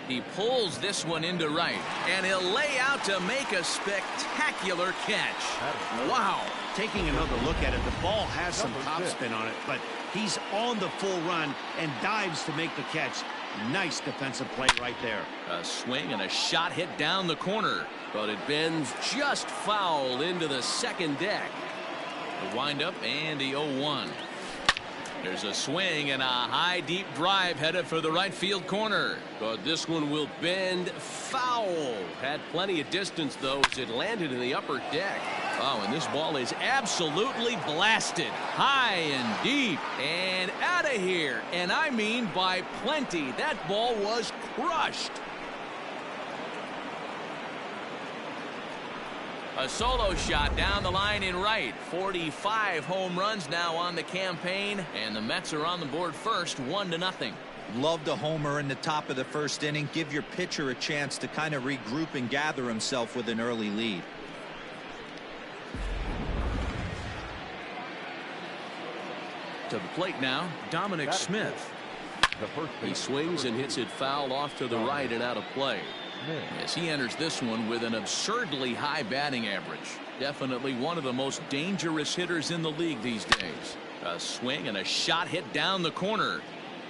He pulls this one into right, and he'll lay out to make a spectacular catch. Wow. Taking another look at it, the ball has some topspin on it, but he's on the full run and dives to make the catch. Nice defensive play right there. A swing and a shot hit down the corner, but it bends just foul into the second deck. The windup and the 0-1. There's a swing and a high deep drive headed for the right field corner, but this one will bend foul. Had plenty of distance though as it landed in the upper deck. Oh, and this ball is absolutely blasted high and deep and out of here, and I mean by plenty. That ball was crushed. A solo shot down the line in right. 45 home runs now on the campaign, and the Mets are on the board first, 1-0. Loved a homer in the top of the first inning. Give your pitcher a chance to kind of regroup and gather himself with an early lead. To the plate now, Dominic Smith. He swings and hits it foul off to the right and out of play. As he enters this one with an absurdly high batting average. Definitely one of the most dangerous hitters in the league these days. A swing and a shot hit down the corner.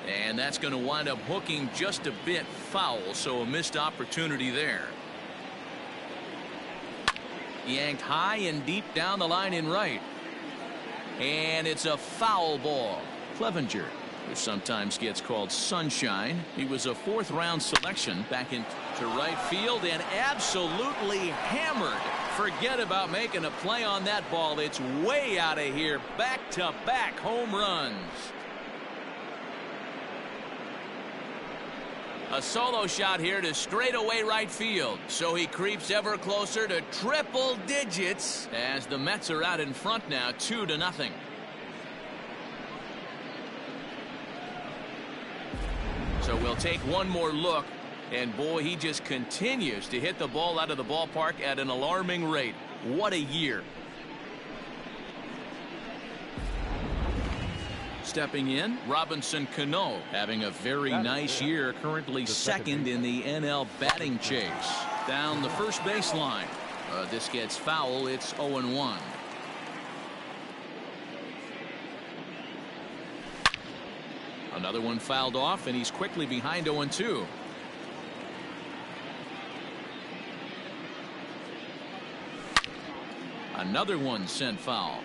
And that's going to wind up hooking just a bit foul, so a missed opportunity there. Yanked high and deep down the line in right. And it's a foul ball. Clevenger, who sometimes gets called Sunshine. He was a fourth-round selection back into right field and absolutely hammered. Forget about making a play on that ball. It's way out of here. Back-to-back home runs. A solo shot here to straightaway right field. So he creeps ever closer to triple digits as the Mets are out in front now, 2-0. So we'll take one more look, and boy, he just continues to hit the ball out of the ballpark at an alarming rate. What a year. Stepping in, Robinson Cano having a very nice year, currently second in the NL batting chase. Down the first baseline. This gets foul. It's 0-1. Another one fouled off, and he's quickly behind 0-2. Another one sent foul.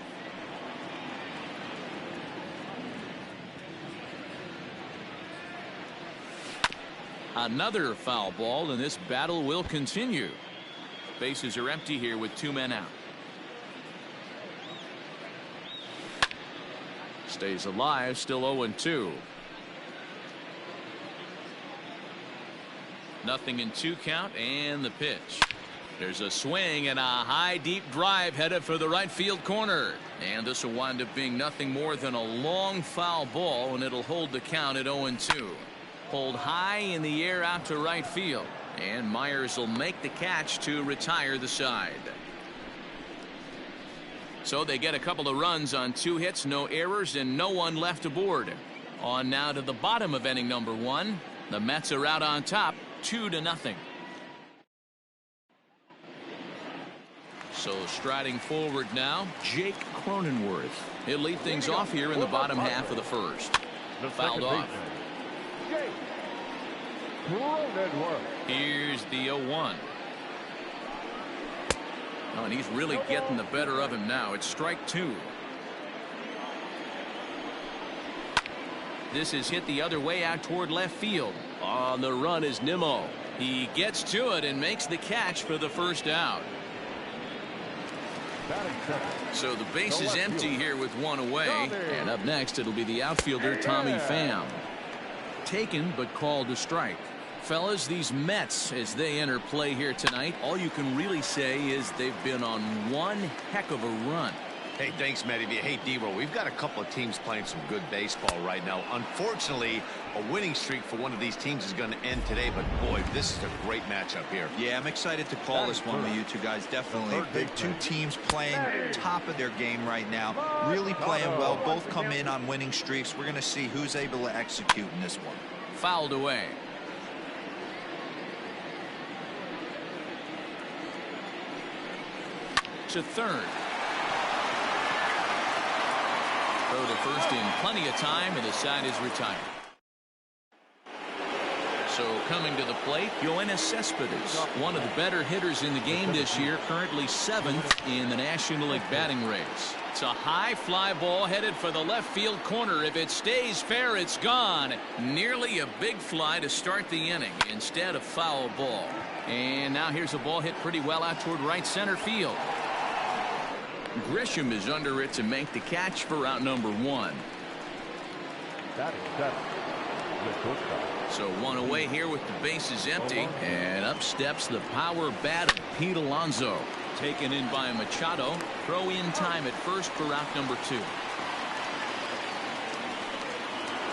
Another foul ball, and this battle will continue. Bases are empty here with 2 men out. Stays alive, still 0-2. Nothing in 2 count, and the pitch. There's a swing and a high deep drive headed for the right field corner, and this will wind up being nothing more than a long foul ball, and it'll hold the count at 0-2. Pulled high in the air out to right field, and Myers will make the catch to retire the side. So they get a couple of runs on 2 hits, no errors, and no one left aboard. On now to the bottom of inning number 1. The Mets are out on top, 2-0. So striding forward now, Jake Cronenworth. He'll lead things off here in the bottom half of the first. Fouled off. Here's the 0-1. Oh, and he's really getting the better of him now. It's strike 2. This is hit the other way out toward left field. On the run is Nimmo. He gets to it and makes the catch for the first out. So the base is empty here with 1 away. And up next, it'll be the outfielder Tommy Pham. Taken but called a strike. Fellas, these Mets, as they enter play here tonight, all you can really say is they've been on one heck of a run. Hey, thanks, Matty. Hey, D-Roll, we've got a couple of teams playing some good baseball right now. Unfortunately, a winning streak for one of these teams is going to end today, but boy, this is a great matchup here. Yeah, I'm excited to call this one with you two guys. Definitely. Big 2 teams playing top of their game right now. Really playing well. Both come in on winning streaks. We're going to see who's able to execute in this one. Fouled away. to third. Throw to first in plenty of time, and the side is retired. So coming to the plate, Yoenis Cespedes, one of the better hitters in the game this year, currently 7th in the National League batting race. It's a high fly ball headed for the left field corner. If it stays fair, it's gone. Nearly a big fly to start the inning instead of foul ball. And now here's a ball hit pretty well out toward right center field. Grisham is under it to make the catch for out number 1. So one away here with the bases empty, and up steps the power bat of Pete Alonso. Taken in by Machado. Throw in time at first for out number 2.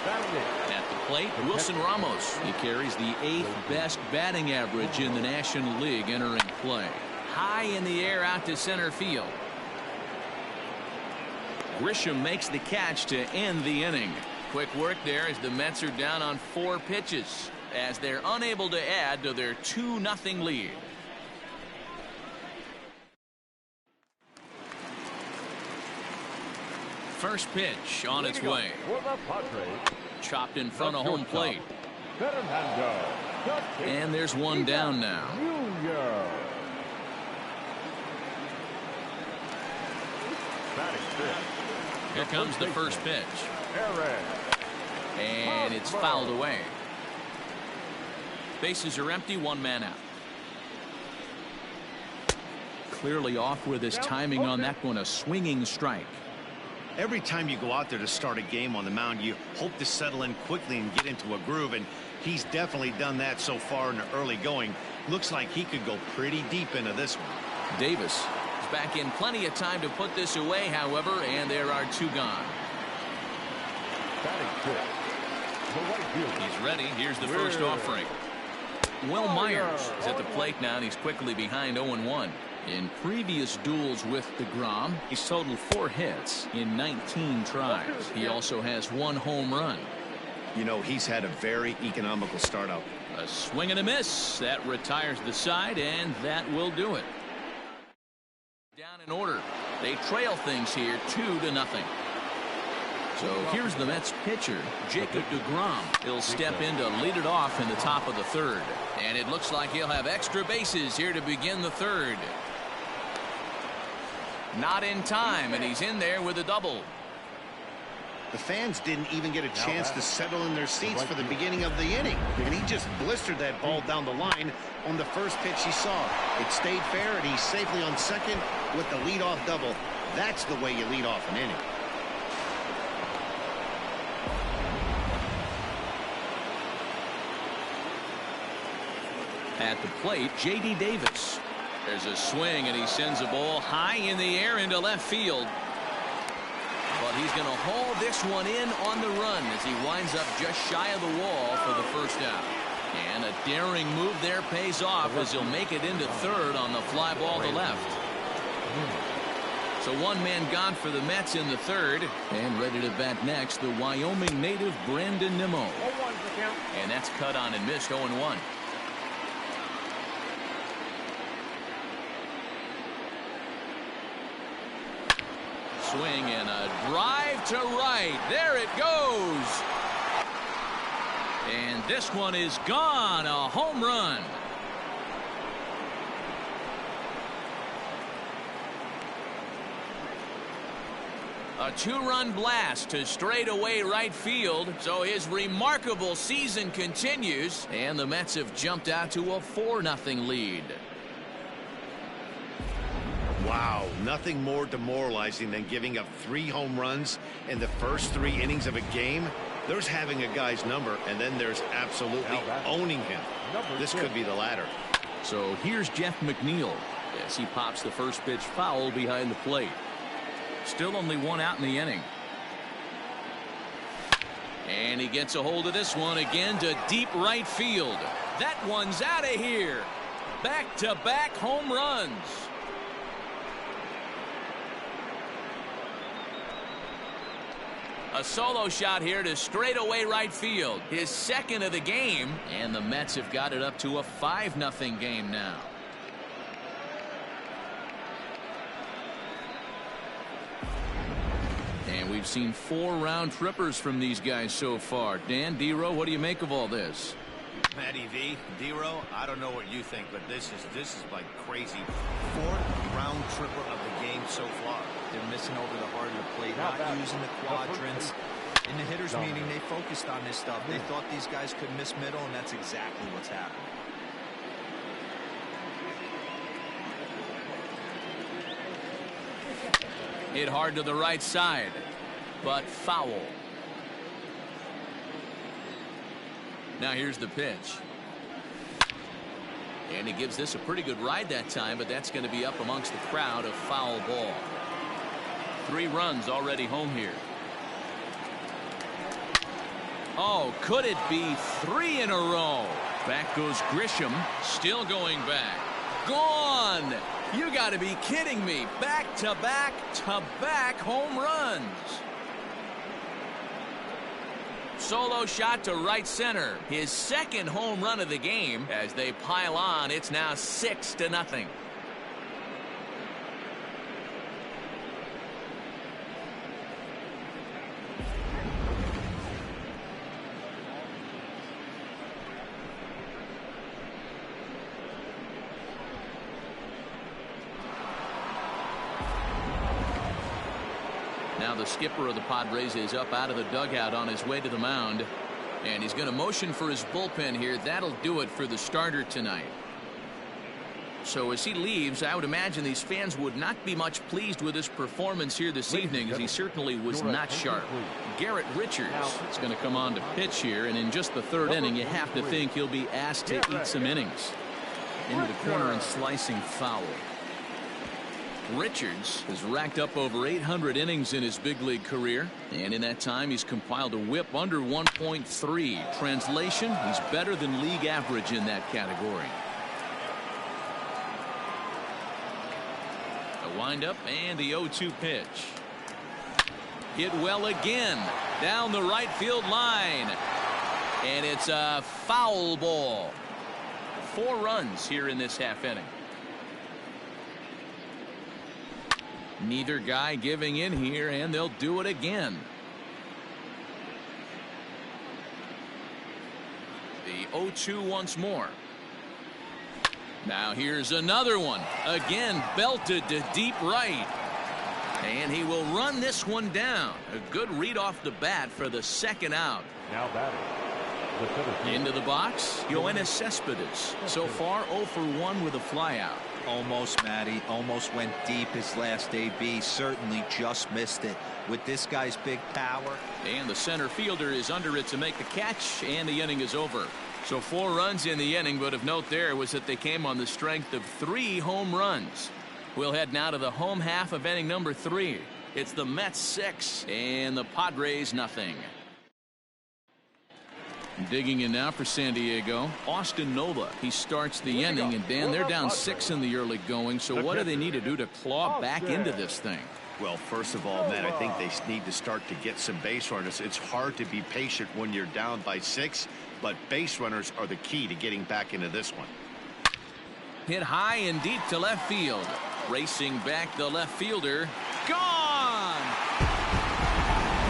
At the plate, Wilson Ramos. He carries the 8th best batting average in the National League entering play. High in the air out to center field. Grisham makes the catch to end the inning. Quick work there as the Mets are down on 4 pitches as they're unable to add to their 2-0 lead. First pitch on its way. Chopped in front of home plate. And there's one down now. Here comes the first pitch. And it's fouled away. Bases are empty, 1 man out. Clearly off with his timing on that one, a swinging strike. Every time you go out there to start a game on the mound, you hope to settle in quickly and get into a groove, and he's definitely done that so far in the early going. Looks like he could go pretty deep into this one. Davis is back in plenty of time to put this away, however, and there are 2 gone. He's ready. Here's the first offering. Will Myers is at the plate now, and he's quickly behind 0-1. In previous duels with DeGrom, he's totaled 4 hits in 19 tries. He also has 1 home run. You know, he's had a very economical start out. A swing and a miss. That retires the side, and that will do it. Down in order. They trail things here 2-0. So here's the Mets pitcher, Jacob DeGrom. He'll step in to lead it off in the top of the 3rd. And it looks like he'll have extra bases here to begin the 3rd. Not in time, and he's in there with a double. The fans didn't even get a chance to settle in their seats for the beginning of the inning. And he just blistered that ball down the line on the first pitch he saw. It stayed fair, and he's safely on second with the leadoff double. That's the way you lead off an inning. At the plate, J.D. Davis. There's a swing, and he sends a ball high in the air into left field. But he's going to haul this one in on the run as he winds up just shy of the wall for the first out. And a daring move there pays off as he'll make it into 3rd on the fly ball to left. So 1 man gone for the Mets in the 3rd. And ready to bat next, the Wyoming native Brandon Nimmo. And that's cut on and missed 0-1. Swing and a drive to right. There it goes. And this one is gone. A home run. A 2-run blast to straightaway right field. So his remarkable season continues, and the Mets have jumped out to a 4-0 lead. Wow, nothing more demoralizing than giving up 3 home runs in the first 3 innings of a game. There's having a guy's number, and then there's absolutely owning him. This could be the latter. So here's Jeff McNeil as he pops the first pitch foul behind the plate. Still only 1 out in the inning. And he gets a hold of this one again to deep right field. That one's out of here. Back-to-back home runs. A solo shot here to straightaway right field. His 2nd of the game, and the Mets have got it up to a 5-0 game now. we've seen 4 round trippers from these guys so far. Dan, D-Row, what do you make of all this? Matty V, D-Row, I don't know what you think, but this is like crazy. 4th round tripper of the game so far. They're missing over the heart of the plate, not using the quadrants. In the hitters meeting, they focused on this stuff. They thought these guys could miss middle, and that's exactly what's happened. Hit hard to the right side, but foul. Now here's the pitch. And he gives this a pretty good ride that time, but that's going to be up amongst the crowd. A foul ball. 3 runs already home here. Oh, could it be 3 in a row? Back goes Grisham, still going back. Gone! You got to be kidding me. Back-to-back-to-back home runs. Solo shot to right center. His 2nd home run of the game. As they pile on, it's now 6-0. Now the skipper of the Padres is up out of the dugout on his way to the mound. And he's going to motion for his bullpen here. That'll do it for the starter tonight. So as he leaves, I would imagine these fans would not be much pleased with his performance here this evening, as he certainly was not sharp. Garrett Richards is going to come on to pitch here, and in just the 3rd inning, you have to think he'll be asked to eat some innings. Into the corner and slicing foul. Richards has racked up over 800 innings in his big league career, and in that time he's compiled a whip under 1.3. Translation, he's better than league average in that category. The windup and the 0-2 pitch. Hit well again down the right field line, and it's a foul ball. 4 runs here in this half inning. Neither guy giving in here, and they'll do it again. The 0-2 once more. Now here's another one. Again belted to deep right. And he will run this one down. A good read off the bat for the 2nd out. Now batting. Into the box, Yoenis Cespedes. So far 0 for 1 with a flyout. Almost, Matty. Almost went deep his last AB. Certainly just missed it. With this guy's big power. And the center fielder is under it to make the catch, and the inning is over. So 4 runs in the inning, but of note there was that they came on the strength of 3 home runs. We'll head now to the home half of inning number 3. It's the Mets 6 and the Padres nothing. Digging in now for San Diego, Austin Nola. He starts the inning, and Dan, they're down 6 in the early going. So what do they need to do to claw back into this thing? Well, first of all, Matt, I think they need to start to get some base runners. It's hard to be patient when you're down by 6, but base runners are the key to getting back into this one. Hit high and deep to left field. Racing back the left fielder. Gone!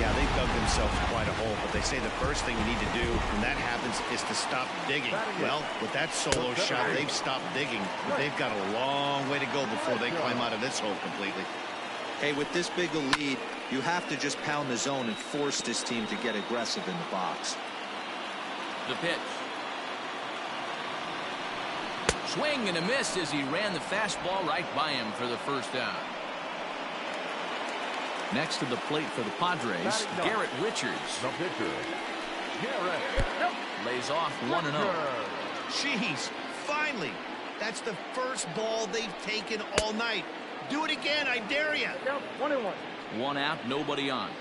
Yeah, they dug themselves quite a hole, but they say the first thing you need to do when that happens is to stop digging. Well, with that solo shot, they've stopped digging, but they've got a long way to go before they climb out of this hole completely. Hey, with this big a lead, you have to just pound the zone and force this team to get aggressive in the box. The pitch. Swing and a miss as he ran the fastball right by him for the 1st out. Next to the plate for the Padres, Garrett Richards. The pitcher, Garrett. Lays off 1-0. Jeez, finally. That's the first ball they've taken all night. Do it again, I dare you. 1-1. 1 out, nobody on.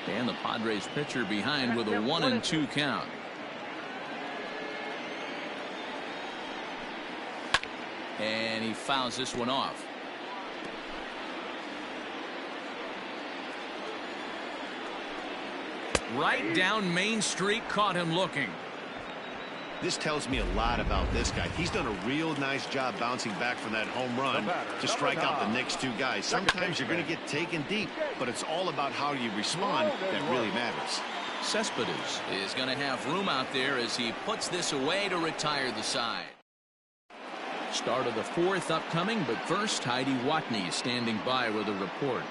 And the Padres pitcher behind with a 1-2 count. And he fouls this one off. Right down Main Street, caught him looking. This tells me a lot about this guy. He's done a real nice job bouncing back from that home run to strike out the next two guys. Sometimes you're going to get taken deep, but it's all about how you respond that really matters. Cespedes is going to have room out there as he puts this away to retire the side. Start of the fourth upcoming, but first, Heidi Watney is standing by with a report.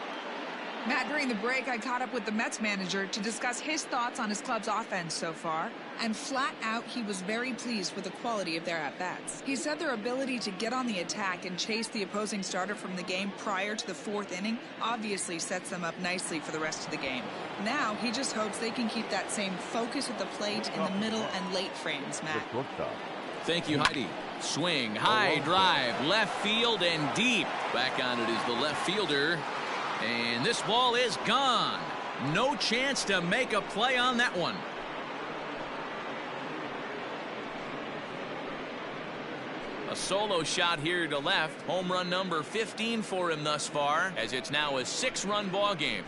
Matt, during the break, I caught up with the Mets manager to discuss his thoughts on his club's offense so far. And flat out, he was very pleased with the quality of their at-bats. He said their ability to get on the attack and chase the opposing starter from the game prior to the fourth inning obviously sets them up nicely for the rest of the game. Now, he just hopes they can keep that same focus at the plate in the middle and late frames, Matt. Thank you, Heidi. Swing, high drive, left field and deep. Back on it is the left fielder. And this ball is gone. No chance to make a play on that one. A solo shot here to left. Home run number 15 for him thus far, as it's now a 6-run ball game.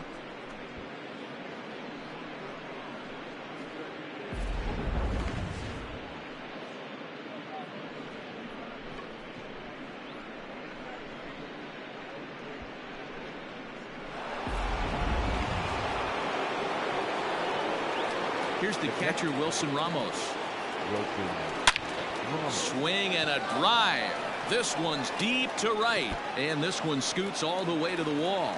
Here's the catcher, Wilson Ramos. Swing and a drive. This one's deep to right. And this one scoots all the way to the wall.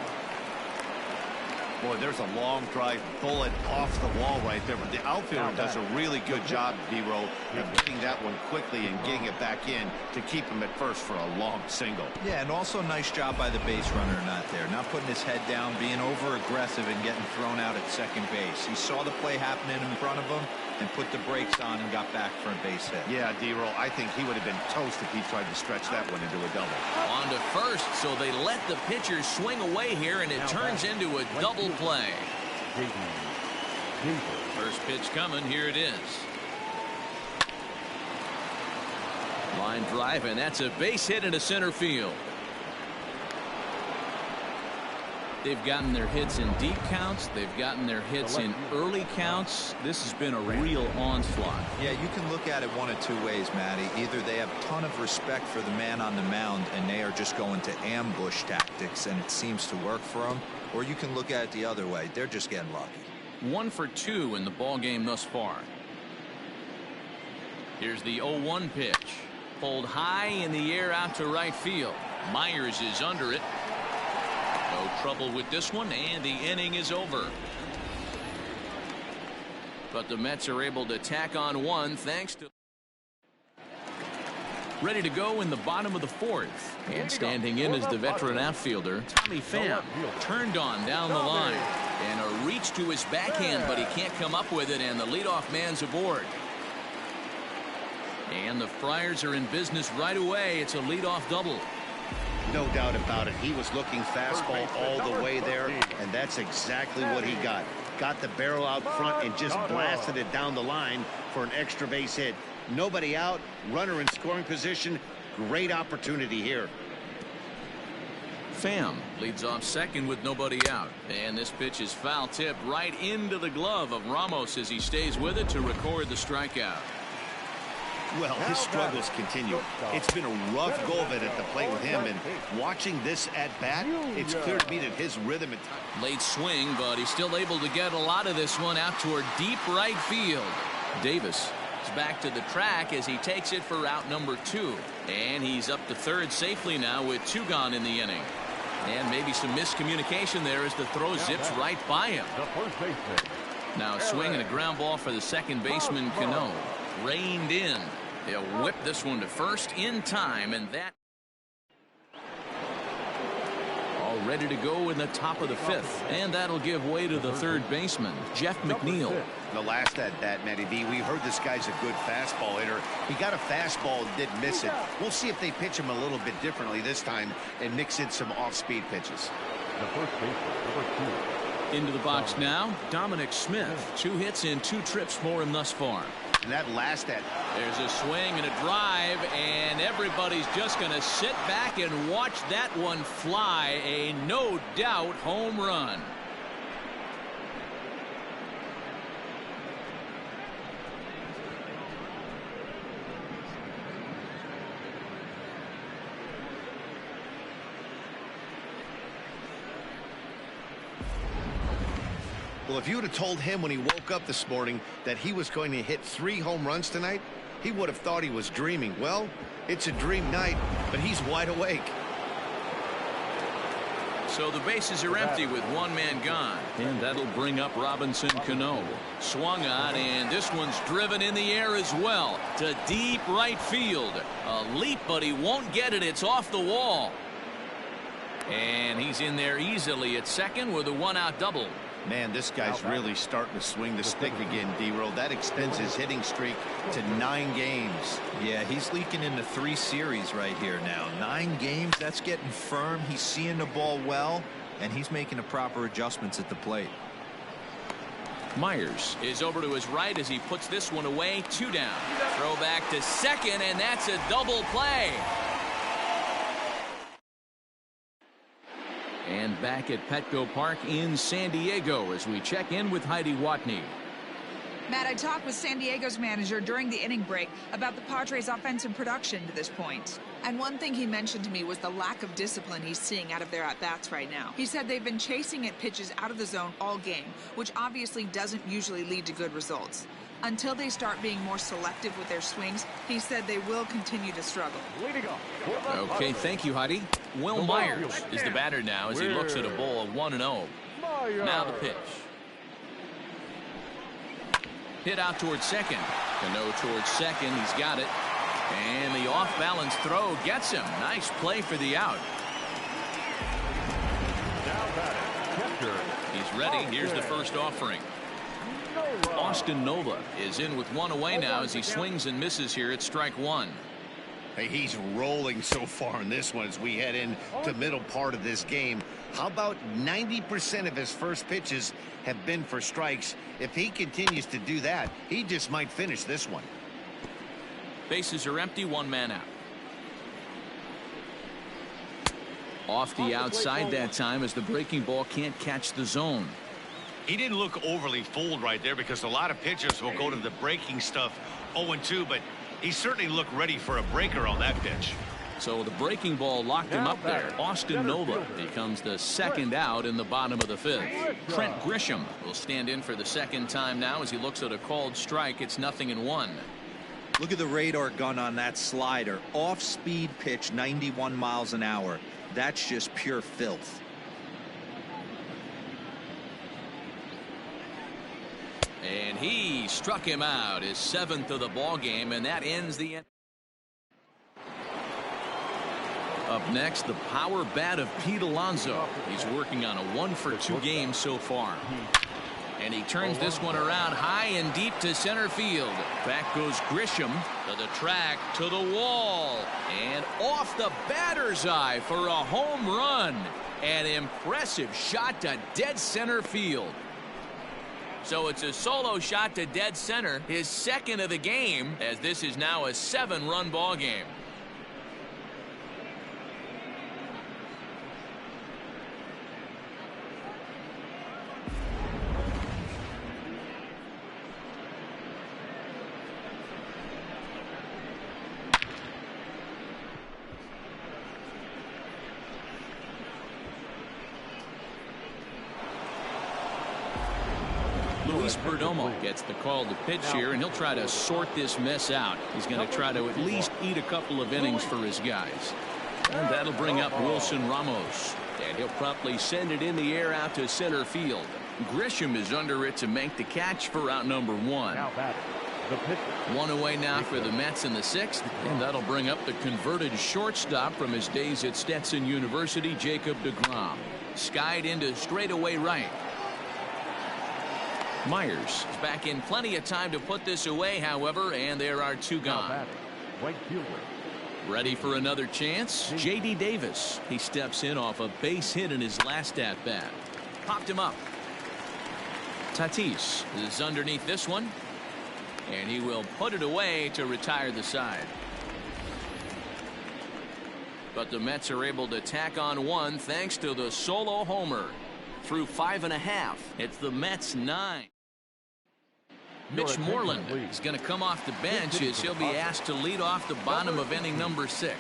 Boy, there's a long drive bullet off the wall right there. But the outfielder does a really good job, D-Row, of getting that one quickly and getting it back in to keep him at first for a long single. Yeah, and also nice job by the base runner not there. Not putting his head down, being over-aggressive and getting thrown out at second base. He saw the play happening in front of him and put the brakes on and got back for a base hit. Yeah, D-Row, I think he would have been toast if he tried to stretch that one into a double. On to first, so they let the pitcher swing away here, and it turns into a double play. First pitch coming, here it is. Line drive, and that's a base hit into center field. They've gotten their hits in deep counts. They've gotten their hits in early counts. This has been a real onslaught. Yeah, you can look at it one of two ways, Matty. Either they have a ton of respect for the man on the mound and they are just going to ambush tactics and it seems to work for them, or you can look at it the other way. They're just getting lucky. 1 for 2 in the ball game thus far. Here's the 0-1 pitch. Pulled high in the air out to right field. Myers is under it. No trouble with this one, and the inning is over. But the Mets are able to tack on one thanks to... Ready to go in the bottom of the fourth. And standing in is the veteran outfielder, Tommy Pham. Turned on down the line. And a reach to his backhand, but he can't come up with it, and the leadoff man's aboard. And the Friars are in business right away. It's a leadoff double. No doubt about it. He was looking fastball all the way there, and that's exactly what he got. Got the barrel out front and just blasted it down the line for an extra base hit. Nobody out, runner in scoring position. Great opportunity here. Pham leads off second with nobody out. And this pitch is foul tip right into the glove of Ramos as he stays with it to record the strikeout. Well, his struggles continue. It's been a rough go of it at the plate with him, and watching this at bat, it's clear to me that his rhythm at times. Late swing, but he's still able to get a lot of this one out toward deep right field. Davis is back to the track as he takes it for out number 2. And he's up to third safely now with 2 gone in the inning. And maybe some miscommunication there as the throw zips right by him. Now a swing and a ground ball for the second baseman, Cano. Reined in. They'll whip this one to first in time, and that all ready to go in the top of the 5th, and that'll give way to the third baseman, Jeff McNeil. The last at bat, Matty B, we heard this guy's a good fastball hitter. He got a fastball and didn't miss it. We'll see if they pitch him a little bit differently this time and mix in some off-speed pitches. The first baseman, number 2. Into the box now, Dominic Smith. 2 hits and 2 trips for him thus far. And that last at there's a swing and a drive, and everybody's just going to sit back and watch that one fly. A no doubt home run. Well, if you would have told him when he woke up this morning that he was going to hit 3 home runs tonight, he would have thought he was dreaming. Well, it's a dream night, but he's wide awake. So the bases are empty with 1 man gone, and that'll bring up Robinson Cano. Swung on, and this one's driven in the air as well to deep right field. A leap, but he won't get it. It's off the wall. And he's in there easily at second with a 1-out double. Man, this guy's really starting to swing the stick again, D-Roll. That extends his hitting streak to 9 games. Yeah, he's leaking into 3 series right here now. 9 games, that's getting firm. He's seeing the ball well, and he's making the proper adjustments at the plate. Myers is over to his right as he puts this one away. 2 down. Throw back to second, and that's a double play. And back at Petco Park in San Diego as we check in with Heidi Watney. Matt, I talked with San Diego's manager during the inning break about the Padres' offensive production to this point. And one thing he mentioned to me was the lack of discipline he's seeing out of their at-bats right now. He said they've been chasing at pitches out of the zone all game, which obviously doesn't usually lead to good results. Until they start being more selective with their swings, he said they will continue to struggle. Okay, thank you, Heidi. Will Myers is the batter now as he looks at a ball of 1-0. Now the pitch. Hit out towards second. Cano towards second. He's got it. And the off-balance throw gets him. Nice play for the out. He's ready. Here's the first offering. Austin Nova is in with 1 away now as he swings and misses here at strike 1. Hey, he's rolling so far in this one as we head into middle part of this game. How about 90% of his first pitches have been for strikes? If he continues to do that, he just might finish this one. Bases are empty, 1 man out. Off the outside that time as the breaking ball can't catch the zone. He didn't look overly fooled right there because a lot of pitchers will go to the breaking stuff 0-2, but he certainly looked ready for a breaker on that pitch. So the breaking ball locked him up there. Austin Nova becomes the second out in the bottom of the 5th. Trent Grisham will stand in for the second time now as he looks at a called strike. It's 0-1. Look at the radar gun on that slider. Off-speed pitch, 91 miles an hour. That's just pure filth. And he struck him out, his 7th of the ball game, and that ends the end. Up next, the power bat of Pete Alonso. He's working on a 1-for-2 game so far. And he turns this one around high and deep to center field. Back goes Grisham to the track, to the wall, and off the batter's eye for a home run. An impressive shot to dead center field. So it's a solo shot to dead center, his 2nd of the game, as this is now a 7-run ball game. Luis Perdomo gets the call to pitch here, and he'll try to sort this mess out. He's going to try to at least eat a couple of innings for his guys. And that'll bring up Wilson Ramos. And he'll promptly send it in the air out to center field. Grisham is under it to make the catch for out number 1. 1 away now for the Mets in the 6th. And that'll bring up the converted shortstop from his days at Stetson University, Jacob deGrom. Skied into straightaway right. Myers is back in plenty of time to put this away, however, and there are 2 gone. Ready for another chance? J.D. Davis. He steps in off a base hit in his last at-bat. Popped him up. Tatis is underneath this one, and he will put it away to retire the side. But the Mets are able to tack on 1 thanks to the solo homer. Through 5.5, it's the Mets 9. Mitch Moreland is going to come off the bench as he'll be asked to lead off the bottom of inning number 6.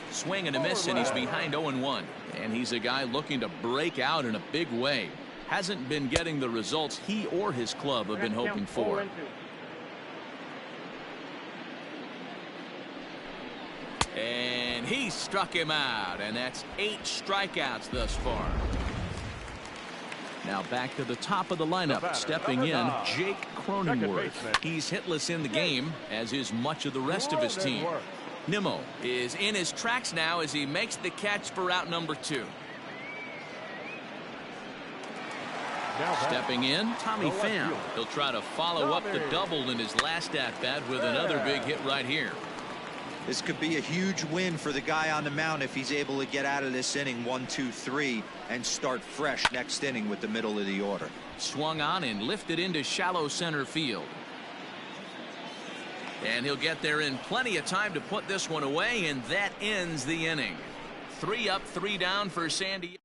Swing and a miss, and he's behind 0-1. And he's a guy looking to break out in a big way. hasn't been getting the results he or his club have been hoping for. And he struck him out, and that's 8 strikeouts thus far. Now back to the top of the lineup, stepping in, Jake Cronenworth. He's hitless in the game, as is much of the rest of his team. Nimmo is in his tracks now as he makes the catch for out number 2. Stepping in, Tommy Pham. He'll try to follow up the double in his last at-bat with another big hit right here. This could be a huge win for the guy on the mound if he's able to get out of this inning 1, 2, 3 and start fresh next inning with the middle of the order. Swung on and lifted into shallow center field. And he'll get there in plenty of time to put this one away, and that ends the inning. 3 up, 3 down for San Diego.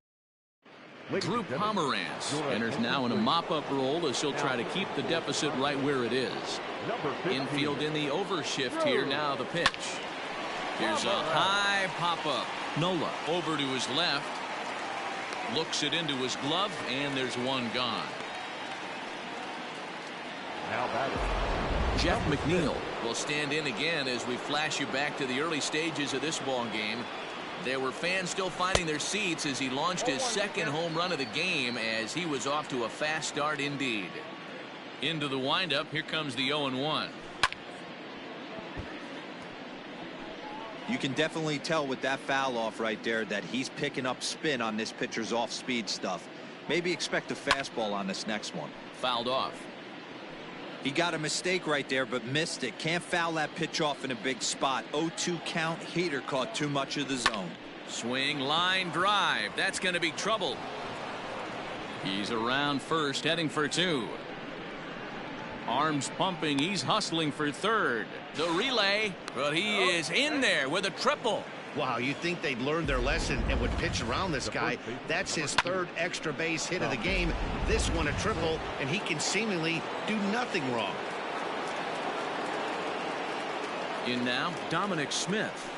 Drew Pomeranz enters now in a mop-up role as he'll try to keep the deficit right where it is. Infield in the overshift here. Now the pitch. Here's a high pop-up. Nola over to his left. Looks it into his glove, and there's one gone. Now batting. Jeff McNeil will stand in again as we flash you back to the early stages of this ball game. There were fans still finding their seats as he launched his second home run of the game, as he was off to a fast start indeed. Into the windup. Here comes the 0-1. You can definitely tell with that foul off right there that he's picking up spin on this pitcher's off-speed stuff. Maybe expect a fastball on this next one. Fouled off. He got a mistake right there, but missed it. Can't foul that pitch off in a big spot. 0-2 count. Heater caught too much of the zone. Swing, line drive. That's going to be trouble. He's around first, heading for 2. Arms pumping. He's hustling for third. The relay, but he is in there with a triple. Wow, you think they'd learned their lesson and would pitch around this guy. That's his 3rd extra base hit of the game. This one a triple, and he can seemingly do nothing wrong. In now, Dominic Smith,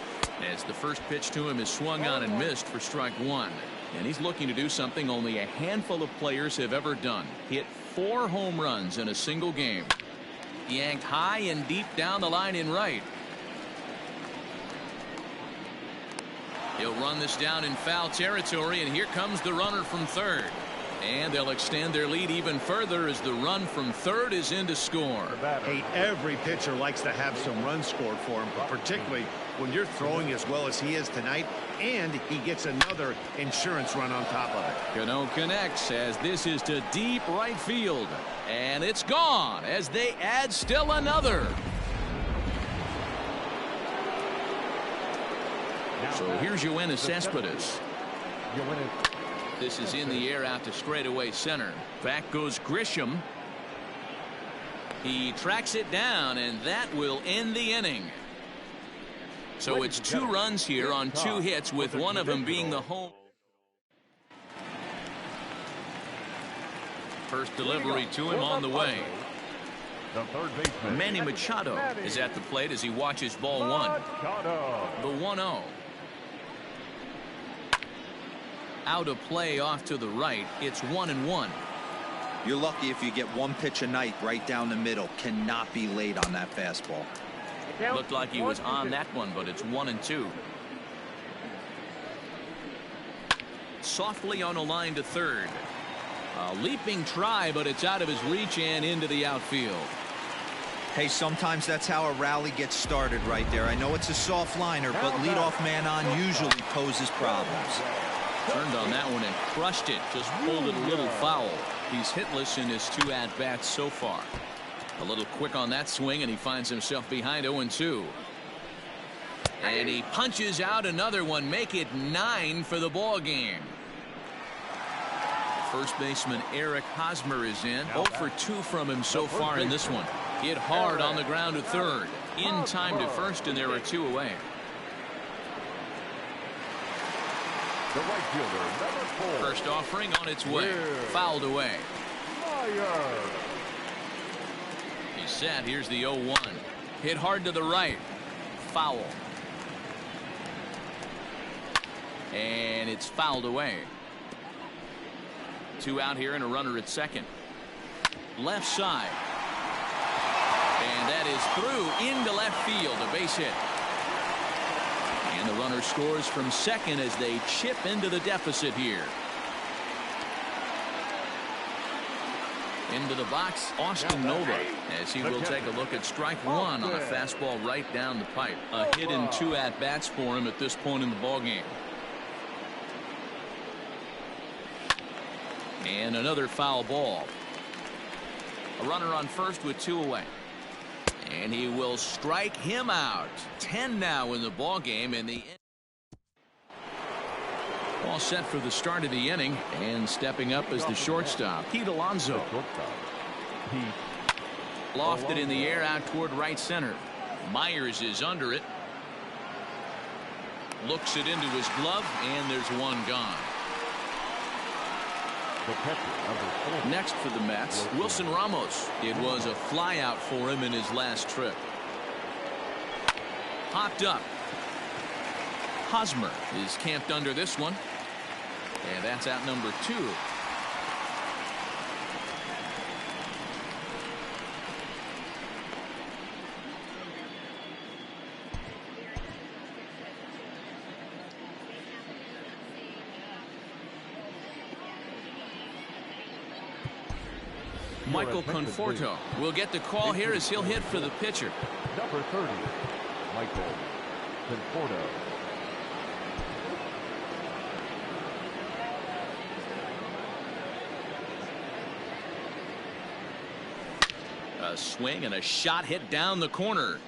as the first pitch to him is swung on and missed for strike 1. And he's looking to do something only a handful of players have ever done. Hit 4 home runs in a single game. Yanked high and deep down the line in right. He'll run this down in foul territory, and here comes the runner from third. And they'll extend their lead even further as the run from third is in to score. Hey, every pitcher likes to have some runs scored for him, but particularly when you're throwing as well as he is tonight, and he gets another insurance run on top of it. Cano connects as this is to deep right field. And it's gone as they add still another. So here's Yoenis Cespedes. This is in the air out to straightaway center. Back goes Grisham. He tracks it down, and that will end the inning. So it's 2 runs here on 2 hits, with one of them being the home. First delivery to him on the way. Manny Machado is at the plate as he watches ball 1. The 1-0. Out of play off to the right. It's 1-1. You're lucky if you get 1 pitch a night right down the middle. Cannot be late on that fastball. Looked like he was on that one, but it's 1-2. Softly on a line to third. A leaping try, but it's out of his reach and into the outfield. Hey, sometimes that's how a rally gets started right there. I know it's a soft liner, but leadoff man on usually poses problems. Turned on that one and crushed it. Just pulled it a little foul. He's hitless in his 2 at-bats so far. A little quick on that swing, and he finds himself behind 0-2. And he punches out another one. Make it 9 for the ball game. First baseman Eric Hosmer is in. 0 for 2 from him so far in this one. Hit hard on the ground to third. In time to first, and there are 2 away. The right fielder, number 4. First offering on its way. Fouled away. He's set. Here's the 0-1. Hit hard to the right. Foul. And it's fouled away. Two out here and a runner at second. Left side. And that is through into left field. A base hit. And the runner scores from second as they chip into the deficit here. Into the box, Austin Nova, as he will take a look at strike one on a fastball right down the pipe. A hit and 2 at-bats for him at this point in the ballgame. And another foul ball. A runner on first with 2 away. And he will strike him out. 10 now in the ballgame, and the all set for the start of the inning, and stepping up as the shortstop, Pete Alonso. Lofted in the air out toward right center. Myers is under it. Looks it into his glove, and there's one gone. Next for the Mets, Wilson Ramos. It was a fly out for him in his last trip. Popped up. Hosmer is camped under this one. And that's out number 2. Michael Conforto will get the call here as he'll hit for the pitcher. Number 30, Michael Conforto. A swing and a shot hit down the corner.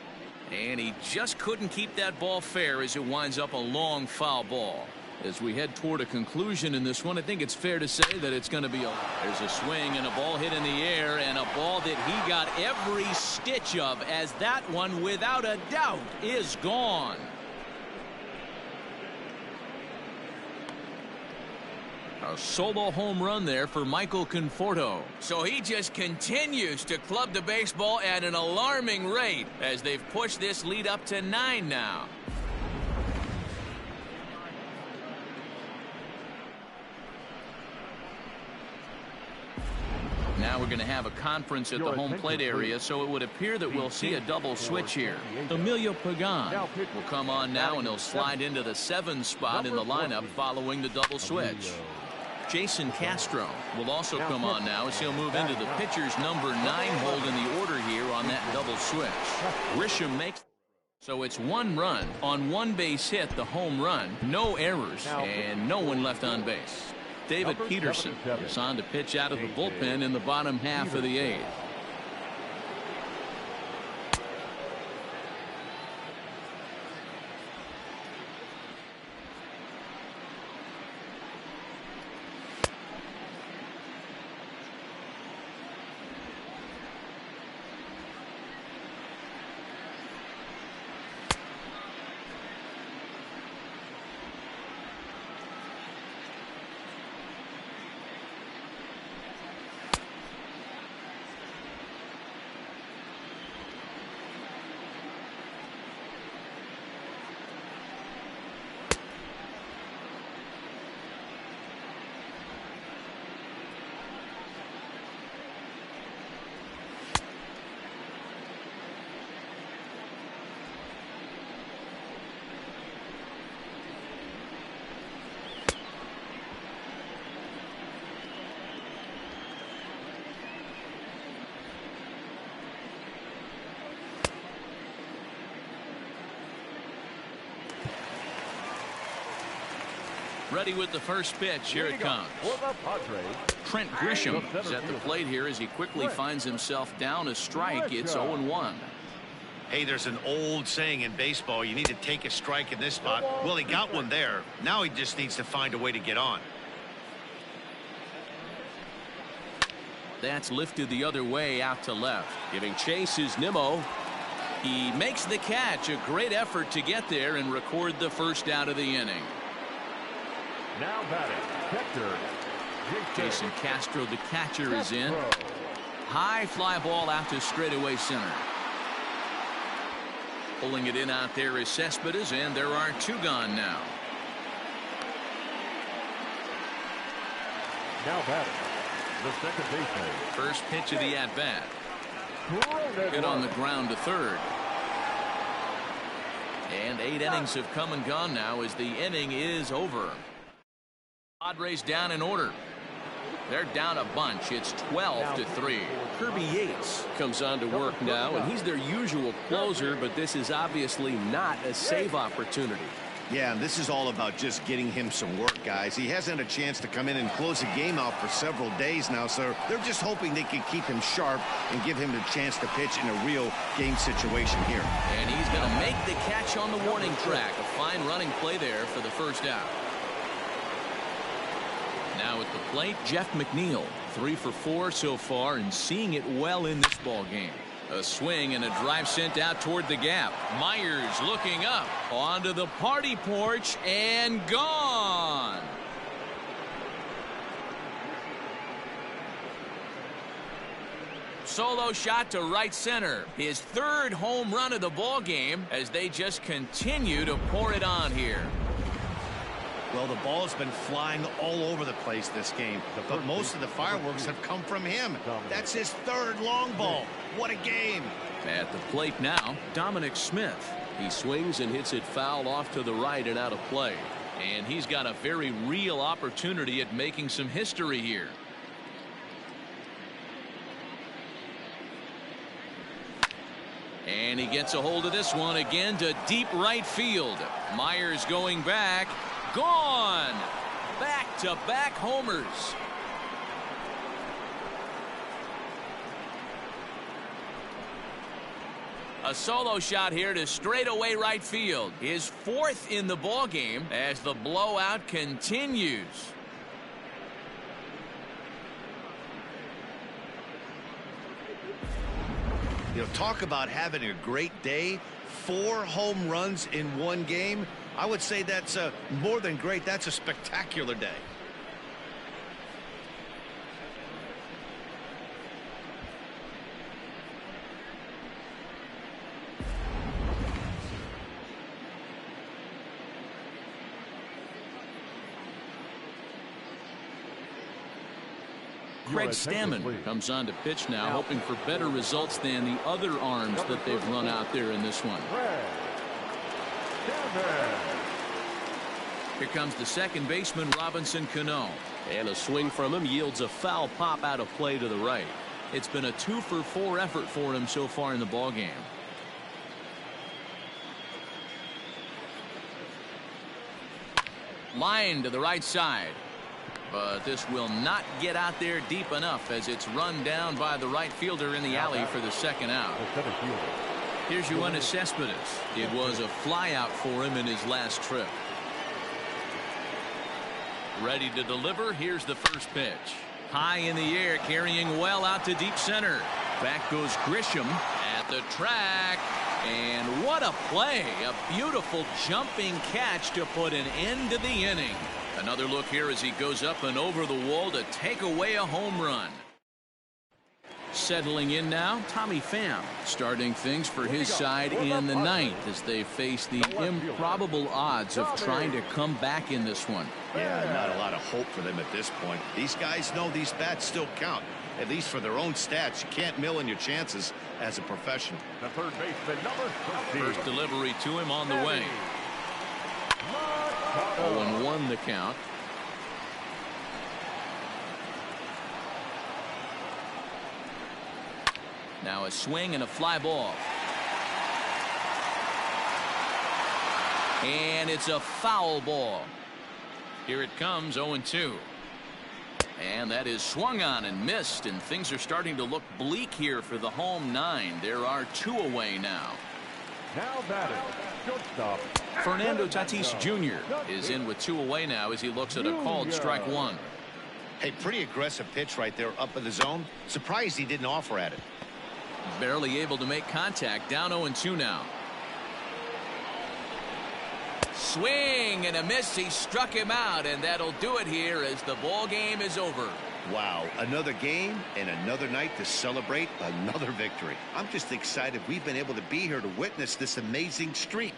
And he just couldn't keep that ball fair as it winds up a long foul ball. As we head toward a conclusion in this one, I think it's fair to say that it's going to be there's a swing and a ball hit in the air, and a ball that he got every stitch of, as that one without a doubt is gone. A solo home run there for Michael Conforto. So he just continues to club the baseball at an alarming rate as they've pushed this lead up to 9 now. Now we're going to have a conference at the home plate area, so it would appear that we'll see a double switch here. Emilio Pagan will come on now, and he'll slide into the 7 spot in the lineup following the double switch. Jason Castro will also come on now as he'll move into the pitcher's number 9 hold in the order here on that double switch. Grisham makes. So it's 1 run on 1 base hit, the home run, no errors, and no one left on base. David Peterson is on to pitch out of the bullpen in the bottom half of the 8th. Ready with the first pitch. Here it comes. Trent Grisham is at the plate here as he quickly finds himself down a strike. It's 0-1. Hey, there's an old saying in baseball, you need to take a strike in this spot. Well, he got one there. Now he just needs to find a way to get on. That's lifted the other way out to left. Giving chase is Nimmo. He makes the catch. A great effort to get there and record the first out of the inning. Now batting, catcher, Jason Castro, the catcher, is in. High fly ball out to straightaway center. Pulling it in out there is Cespedes, and there are 2 gone now. Now batting, the second baseman. First pitch of the at-bat. Hit on the ground to third. And 8 innings have come and gone now as the inning is over. Padres down in order. They're down a bunch. It's 12-3. Kirby Yates comes on to work now, and he's their usual closer, but this is obviously not a save opportunity. Yeah, and this is all about just getting him some work, guys. He hasn't had a chance to come in and close the game out for several days now, so they're just hoping they can keep him sharp and give him the chance to pitch in a real game situation here. And he's going to make the catch on the warning track. A fine running play there for the first out. Now at the plate, Jeff McNeil. 3 for 4 so far and seeing it well in this ball game. A swing and a drive sent out toward the gap. Myers looking up onto the party porch and gone. Solo shot to right center. His 3rd home run of the ball game as they just continue to pour it on here. Well, the ball's been flying all over the place this game, but most of the fireworks have come from him. That's his 3rd long ball. What a game. At the plate now, Dominic Smith. He swings and hits it foul off to the right and out of play. And he's got a very real opportunity at making some history here. And he gets a hold of this one again to deep right field. Myers going back. Gone. Back-to-back homers. A solo shot here to straightaway right field. His 4th in the ball game as the blowout continues. You know, talk about having a great day. 4 home runs in one game. I would say that's more than great. That's a spectacular day. Craig Stammen comes on to pitch now, hoping for better results than the other arms that they've run out there in this one. Here comes the second baseman, Robinson Cano. And a swing from him yields a foul pop out of play to the right. It's been a 2 for 4 effort for him so far in the ball game. Line to the right side. But this will not get out there deep enough as it's run down by the right fielder in the alley for the second out. Here's Yoenis Cespedes. It was a fly out for him in his last trip. Ready to deliver. Here's the first pitch. High in the air, carrying well out to deep center. Back goes Grisham at the track. And what a play. A beautiful jumping catch to put an end to the inning. Another look here as he goes up and over the wall to take away a home run. Settling in now, Tommy Pham starting things for his side in the 9th as they face the improbable odds of trying to come back in this one. Yeah, not a lot of hope for them at this point. These guys know these bats still count, at least for their own stats. You can't mill in your chances as a professional. The third baseman, number 13. First delivery to him on the way. 0-1 the count. Now a swing and a fly ball. And it's a foul ball. Here it comes, 0-2. And that is swung on and missed, and things are starting to look bleak here for the home 9. There are 2 away now. Now batting, shortstop. Fernando Tatis Jr. is in with 2 away now as he looks at a called strike 1. Hey, pretty aggressive pitch right there up in the zone. Surprised he didn't offer at it. Barely able to make contact. Down 0-2 now. Swing and a miss. He struck him out, and that'll do it here as the ball game is over. Wow, another game and another night to celebrate another victory. I'm just excited we've been able to be here to witness this amazing streak.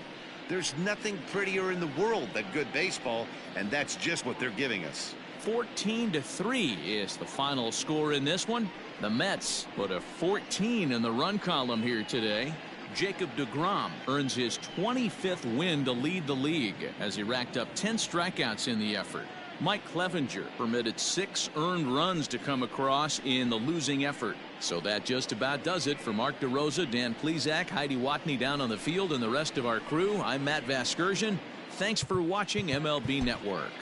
There's nothing prettier in the world than good baseball, and that's just what they're giving us. 14-3 is the final score in this one. The Mets put a 14 in the run column here today. Jacob deGrom earns his 25th win to lead the league as he racked up 10 strikeouts in the effort. Mike Clevenger permitted 6 earned runs to come across in the losing effort. So that just about does it. For Mark DeRosa, Dan Plesac, Heidi Watney down on the field, and the rest of our crew, I'm Matt Vasgersian. Thanks for watching MLB Network.